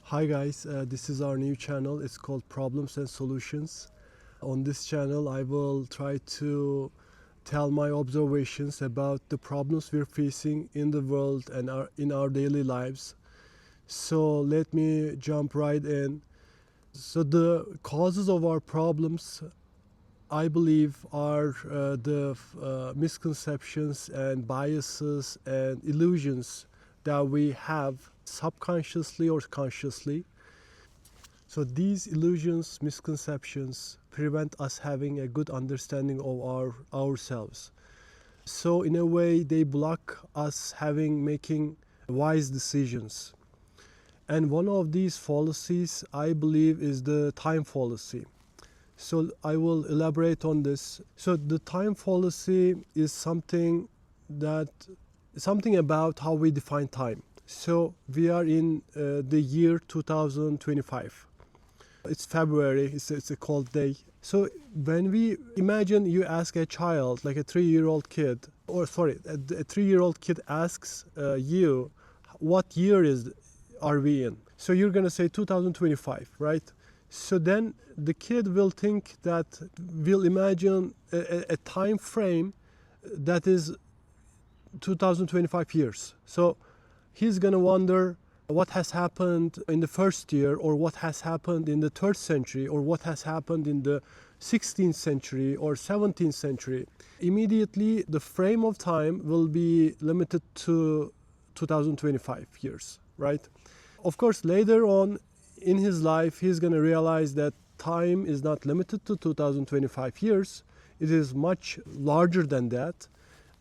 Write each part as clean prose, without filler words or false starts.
Hi guys, this is our new channel. It's called Problems and Solutions. On this channel I will try to tell my observations about the problems we're facing in the world and in our daily lives. So let me jump right in. So the causes of our problems, I believe, are the misconceptions and biases and illusions that we have subconsciously or consciously. So these illusions, misconceptions prevent us having a good understanding of ourselves. So in a way they block us making wise decisions. And one of these fallacies, I believe, is the time fallacy. So I will elaborate on this. So the time fallacy is something about how we define time. So we are in the year 2025. It's February, it's a cold day. So when we imagine you ask a child, like a 3-year-old kid, a 3-year-old kid asks you, what year are we in? So you're gonna say 2025, right? So then the kid will imagine a time frame that is 2025 years. So he's going to wonder what has happened in the first year, or what has happened in the 3rd century, or what has happened in the 16th century or 17th century. Immediately, the frame of time will be limited to 2025 years, right? Of course, later on in his life, he's going to realize that time is not limited to 2025 years. It is much larger than that.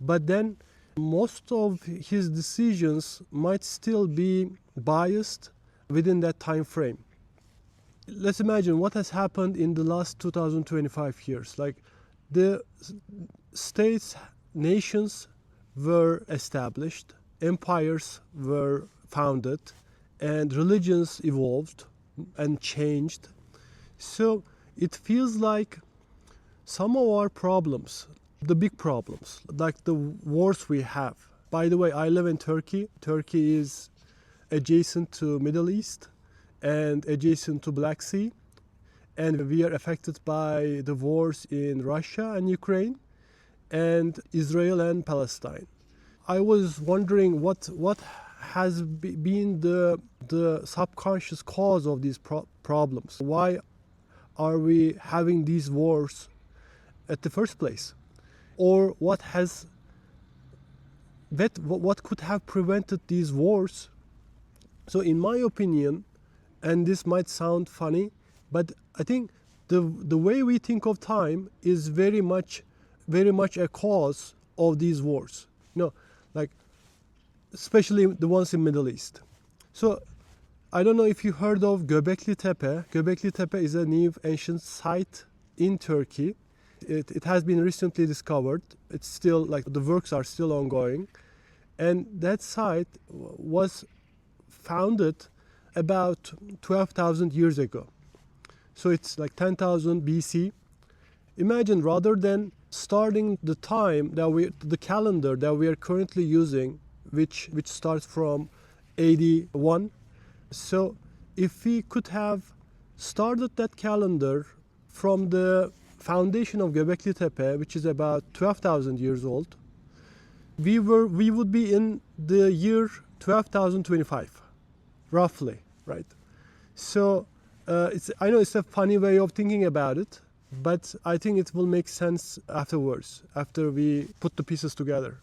But then most of his decisions might still be biased within that time frame. Let's imagine what has happened in the last 2025 years. Like the states, nations were established, empires were founded, and religions evolved and changed. So it feels like some of our problems, the big problems, like the wars we have. By the way, I live in Turkey. Turkey is adjacent to Middle East and adjacent to Black Sea. And we are affected by the wars in Russia and Ukraine and Israel and Palestine. I was wondering what has been the subconscious cause of these problems. Why are we having these wars at the first place? Or what could have prevented these wars? So in my opinion, and this might sound funny, but I think the way we think of time is very much a cause of these wars. Like especially the ones in Middle East. So I don't know if you heard of Göbekli Tepe. Göbekli Tepe is a new ancient site in Turkey. It has been recently discovered. It's still, like, the works are still ongoing. And that site was founded about 12,000 years ago. So it's like 10,000 BC. Imagine, rather than starting the calendar that we are currently using, which starts from 81. So if we could have started that calendar from the foundation of Göbekli Tepe, which is about 12,000 years old, we would be in the year 12,025, roughly, right? So I know it's a funny way of thinking about it, but I think it will make sense afterwards, after we put the pieces together.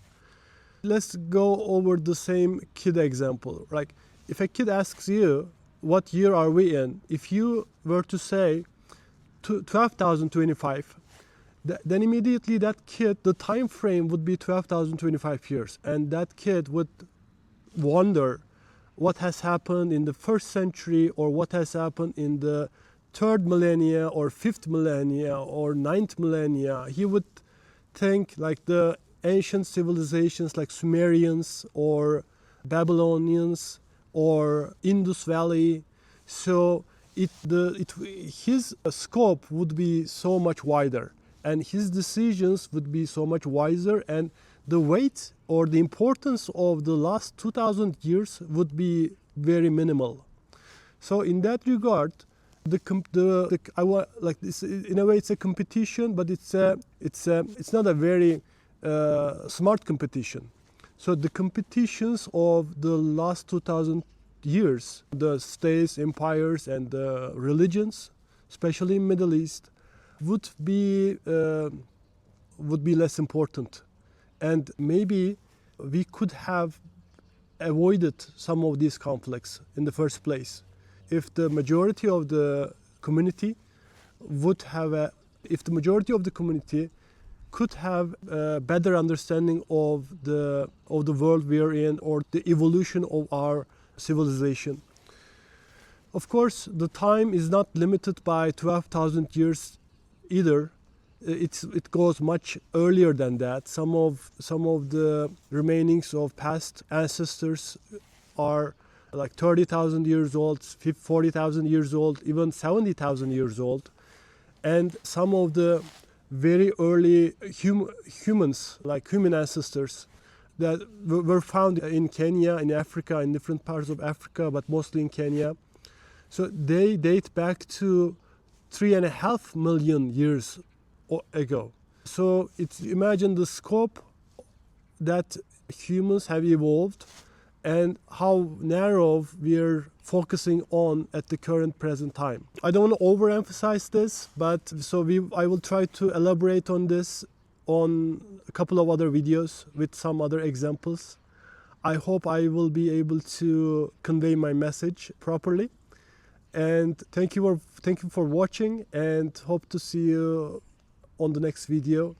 Let's go over the same kid example. Like, if a kid asks you, what year are we in? If you were to say 12,025, then immediately that kid, the time frame would be 12,025 years. And that kid would wonder what has happened in the 1st century, or what has happened in the 3rd millennia or 5th millennia or 9th millennia. He would think like the ancient civilizations like Sumerians or Babylonians or Indus Valley. So his scope would be so much wider, and his decisions would be so much wiser, and the weight or the importance of the last 2,000 years would be very minimal. So in that regard, I want like this in a way it's a competition, but it's not a very smart competition. So the competitions of the last 2,000 years, the states, empires, and religions, especially in Middle East, would be less important, and maybe we could have avoided some of these conflicts in the first place if the majority of the community could have a better understanding of the world we are in, or the evolution of our civilization. Of course, the time is not limited by 12,000 years either. It goes much earlier than that. Some of the remainings of past ancestors are like 30,000 years old, 40,000 years old, even 70,000 years old. And some of the very early humans, like human ancestors, that were found in Kenya, in Africa, in different parts of Africa, but mostly in Kenya. So they date back to 3.5 million years ago. So imagine the scope that humans have evolved and how narrow we're focusing on at the current present time. I don't want to overemphasize this, but I will try to elaborate on this on a couple of other videos with some other examples. I hope I will be able to convey my message properly. And thank you for watching, and hope to see you on the next video.